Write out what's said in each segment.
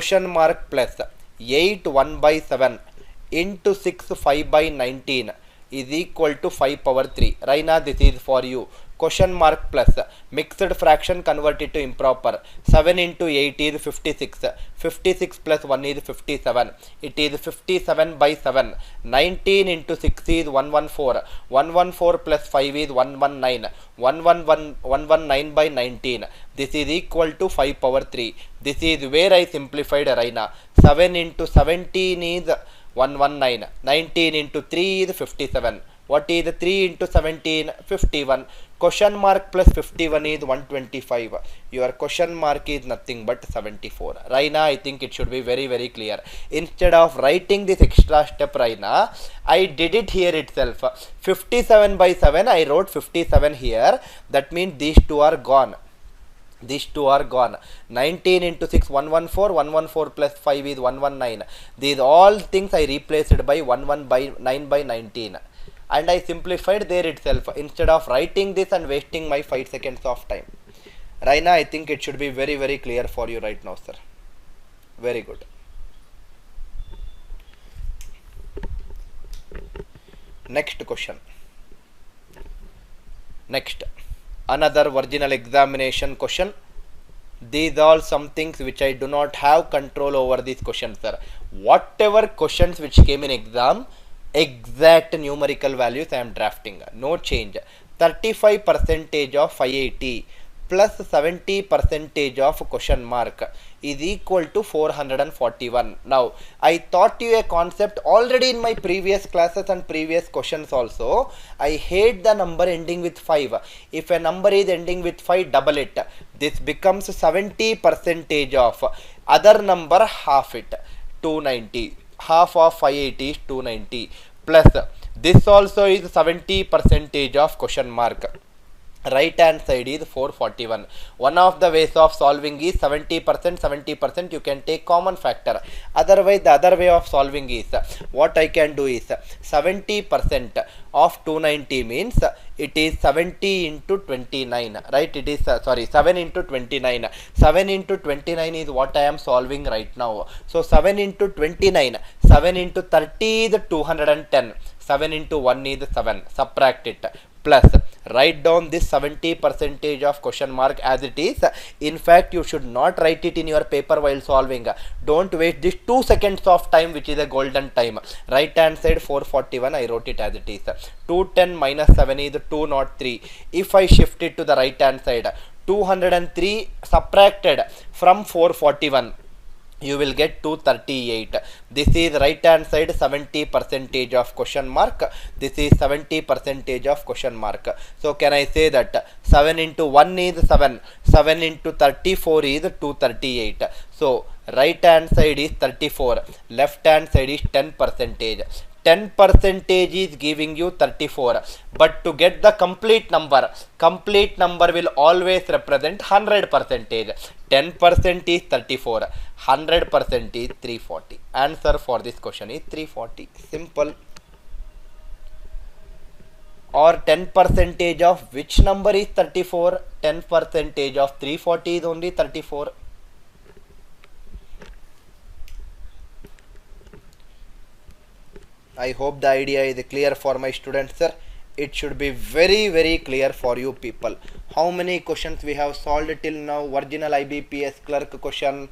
question mark plus 8 1 by 7 into 6 5 by 19 is equal to 5 power 3. Raina, this is for you. Question mark plus mixed fraction converted to improper. 7 into 8 is 56. 56 plus 1 is 57. It is 57 by 7. 19 into 6 is 114. 114 plus 5 is 119. 119 by 19. This is equal to 5 power 3. This is where I simplified, Raina. 7 into 17 is 119. 19 into 3 is 57. What is 3 into 17? 51. Question mark plus 51 is 125. Your question mark is nothing but 74. Raina, I think it should be very, very clear. Instead of writing this extra step, Raina, I did it here itself. 57 by 7, I wrote 57 here. That means these two are gone. These two are gone. 19 into 6, 114. 114 plus 5 is 119. These all things I replaced by 119 by 19. And I simplified there itself instead of writing this and wasting my 5 seconds of time. Raina, I think it should be very, very clear for you right now, sir. Very good. Next question. Next. Another original examination question. These are some things which I do not have control over these questions, sir. Whatever questions which came in exam, exact numerical values I am drafting. No change. 35% of 580 plus 70% of question mark is equal to 441. Now, I taught you a concept already in my previous classes and previous questions also. I hate the number ending with 5. If a number is ending with 5, double it. This becomes 70% of other number, half it, 290. Half of 580 is 290 plus this also is 70% of question mark. Right hand side is 441. One of the ways of solving is 70%. You can take common factor. Otherwise, the other way of solving is what I can do is 70% of 290 means it is 70 into 29. Right? It is 7 into 29. 7 into 29 is what I am solving right now. So 7 into 29. 7 into 30 is 210. 7 into 1 is 7. Subtract it. Plus write down this 70% of question mark as it is. In fact, you should not write it in your paper while solving. Don't waste this 2 seconds of time, which is a golden time. Right hand side 441, I wrote it as it is. 210 minus 7 is 203. If I shift it to the right hand side, 203 subtracted from 441, you will get 238. This is right hand side 70% of question mark. This is 70% of question mark. So can I say that 7 into 1 is 7. 7 into 34 is 238. So right hand side is 34. Left hand side is 10%. 10% is giving you 34. But to get the complete number will always represent 100%. 10% is 34. 100% is 340. Answer for this question is 340. Simple. Or 10% of which number is 34? 10% of 340 is only 34. I hope the idea is clear for my students, sir. It should be very, very clear for you people. How many questions we have solved till now? Original IBPS clerk question,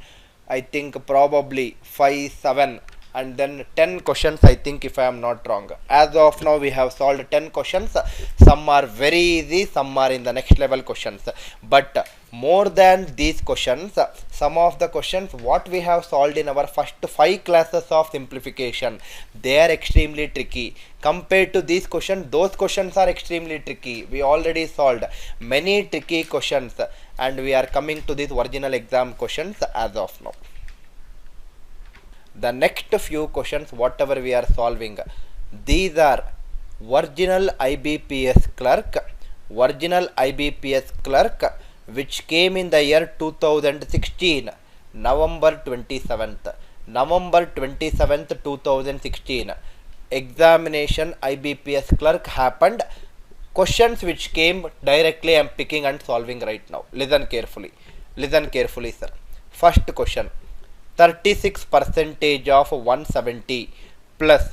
I think probably 5, 7 and then 10 questions, I think, if I am not wrong. As of now, we have solved 10 questions. Some are very easy, some are in the next level questions. But more than these questions, some of the questions what we have solved in our first 5 classes of simplification, they are extremely tricky. Compared to these questions, those questions are extremely tricky. We already solved many tricky questions and we are coming to these original exam questions as of now. The next few questions, whatever we are solving, these are original IBPS clerk, which came in the year 2016, November 27th, 2016. Examination IBPS clerk happened. Questions which came directly I am picking and solving right now. Listen carefully, sir. First question. 36 percentage of 170 plus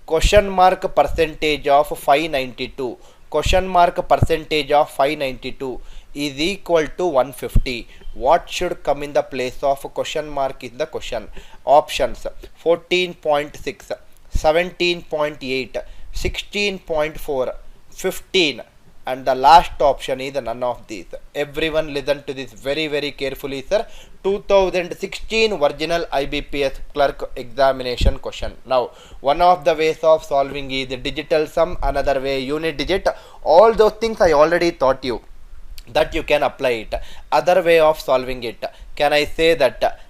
question mark percentage of 592, question mark percentage of 592 is equal to 150. What should come in the place of question mark in the question? Options 14.6, 17.8, 16.4, 15, and the last option is none of these. Everyone listen to this very carefully, sir. 2016 original IBPS clerk examination question. Now, one of the ways of solving is digital sum, another way unit digit. All those things I already taught you, that you can apply it. Other way of solving it, can I say that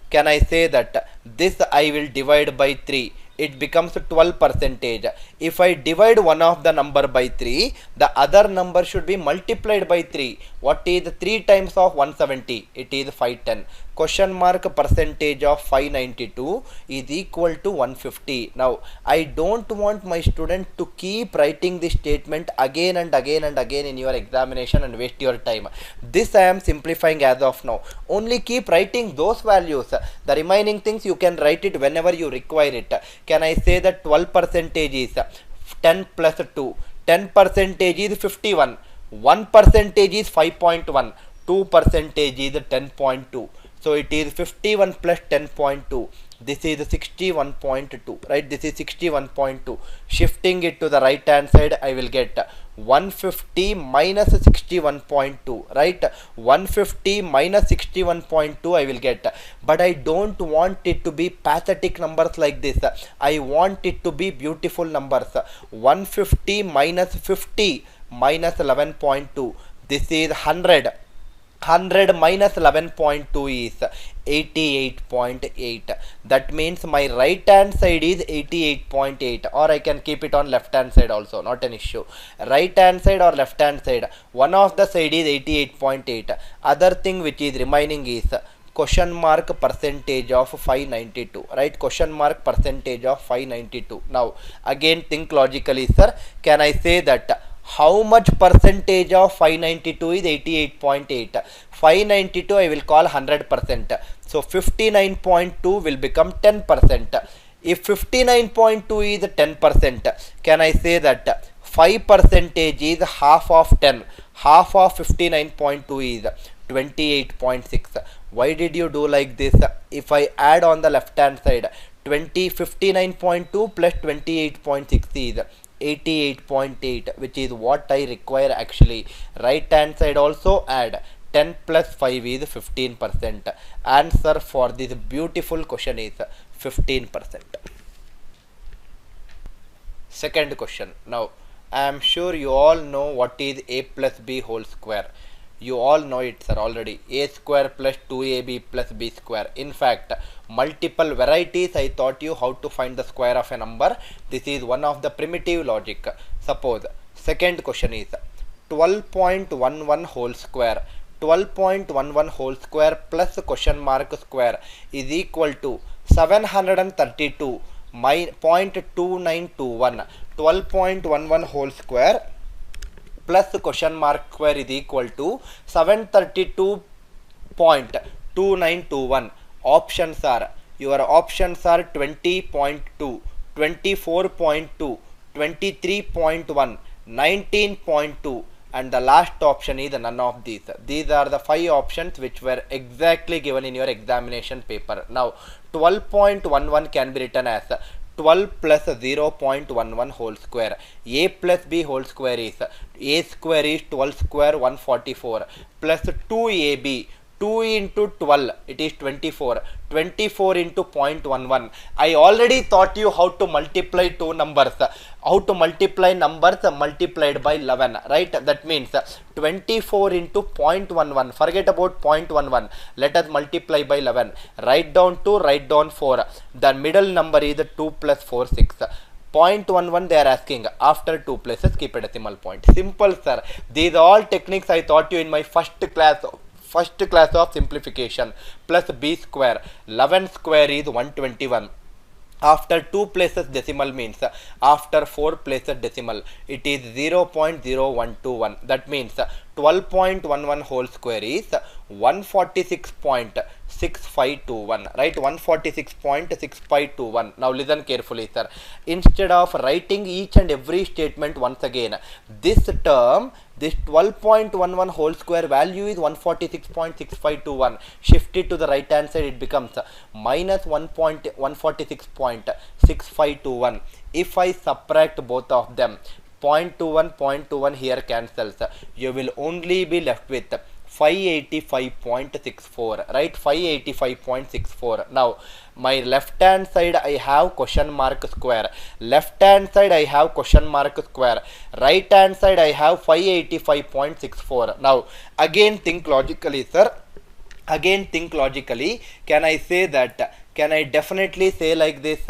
this I will divide by 3, it becomes 12 percentage. If I divide one of the number by 3, the other number should be multiplied by 3. What is 3 times of 170? It is 510. Question mark percentage of 592 is equal to 150. Now, I don't want my student to keep writing this statement again and again in your examination and waste your time. This I am simplifying as of now. Only keep writing those values. The remaining things you can write it whenever you require it. Can I say that 12 percentage is 10 plus 2, 10 percentage is 51, 1 percentage is 5.1, 2 percentage is 10.2. So it is 51 plus 10.2. This is 61.2, right? This is 61.2. Shifting it to the right hand side, I will get 150 minus 61.2, right? 150 minus 61.2 I will get. But I don't want it to be pathetic numbers like this. I want it to be beautiful numbers. 150 minus 50 minus 11.2. This is 100. 100 minus 11.2 is 88.8. That means my right hand side is 88.8, or I can keep it on left hand side also, not an issue. Right hand side or left hand side, one of the side is 88.8. Other thing which is remaining is question mark percentage of 592, right? Question mark percentage of 592. Now again think logically, sir. Can I say that how much percentage of 592 is 88.8? 592 I will call 100%. So 59.2 will become 10%. If 59.2 is 10%, can I say that 5 percentage is half of 10? Half of 59.2 is 28.6. Why did you do like this? If I add on the left hand side, 59.2 plus 28.6 is 88.8, which is what I require actually. Right hand side also add 10 plus 5 is 15%. Answer for this beautiful question is 15%. Second question. Now I am sure you all know what is a plus b whole square. You all know it, sir, already. A square plus 2ab plus b square. In fact, multiple varieties I taught you how to find the square of a number. This is one of the primitive logic. Suppose second question is 12.11 whole square. 12.11 whole square plus question mark square is equal to 732 0.2921. 12.11 whole square plus question mark square is equal to 732.2921. Options are, your options are 20.2, 24.2, 23.1, 19.2, and the last option is none of these. These are the 5 options which were exactly given in your examination paper. Now 12.11 can be written as 12 plus 0.11 whole square. A plus b whole square is, a square is 12 square 144 plus 2ab. 2 into 12, it is 24. 24 into 0.11. I already taught you how to multiply two numbers. How to multiply numbers multiplied by 11, right? That means 24 into 0.11. Forget about 0.11. Let us multiply by 11. Write down 2, write down 4. The middle number is 2 plus 4, 6. 0.11 they are asking. After 2 places, keep a decimal point. Simple, sir. These are all techniques I taught you in my first class of simplification. Plus b square, 11 square is 121. After 2 places decimal means after 4 places decimal, it is 0.0121. That means 12.11 whole square is 146.6521, right? 146.6521. Now listen carefully, sir. Instead of writing each and every statement once again, this term, this 12.11 whole square value is 146.6521. Shift it to the right hand side, it becomes minus 146.6521. If I subtract both of them, 0.21 here cancels, you will only be left with 585.64, right? 585.64. Now my left hand side I have question mark square, left hand side I have question mark square, right hand side I have 585.64. now again think logically, sir. Again think logically. Can I say that, can I definitely say like this,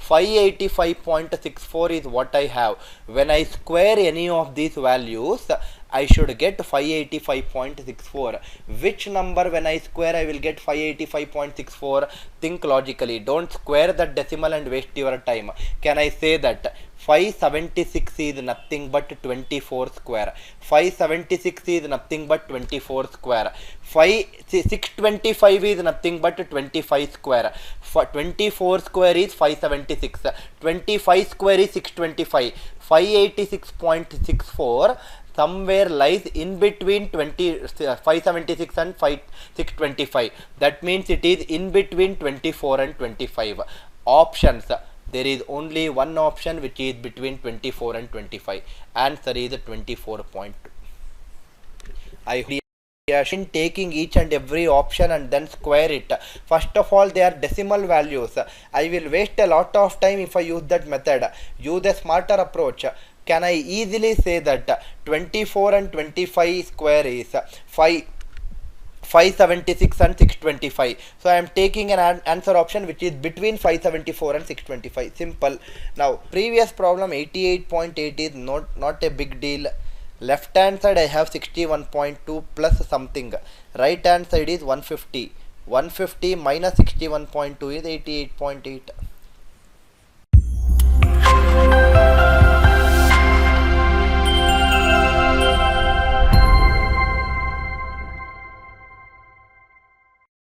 585.64 is what I have. When I square any of these values, I should get 585.64. Which number when I square I will get 585.64? Think logically. Don't square that decimal and waste your time. Can I say that 576 is nothing but 24 square? 576 is nothing but 24 square. 625 is nothing but 25 square. 24 square is 576. 25 square is 625. 586.64 somewhere lies in between 576 and 625. That means it is in between 24 and 25. Options, there is only one option which is between 24 and 25. Answer is 24.2. I hope in taking each and every option and then square it. First of all, they are decimal values. I will waste a lot of time if I use that method. Use a smarter approach. Can I easily say that 24 and 25 square is 576 and 625. So I am taking an answer option which is between 574 and 625. Simple. Now previous problem 88.8 is not a big deal. Left hand side I have 61.2 plus something. Right hand side is 150. 150 minus 61.2 is 88.8.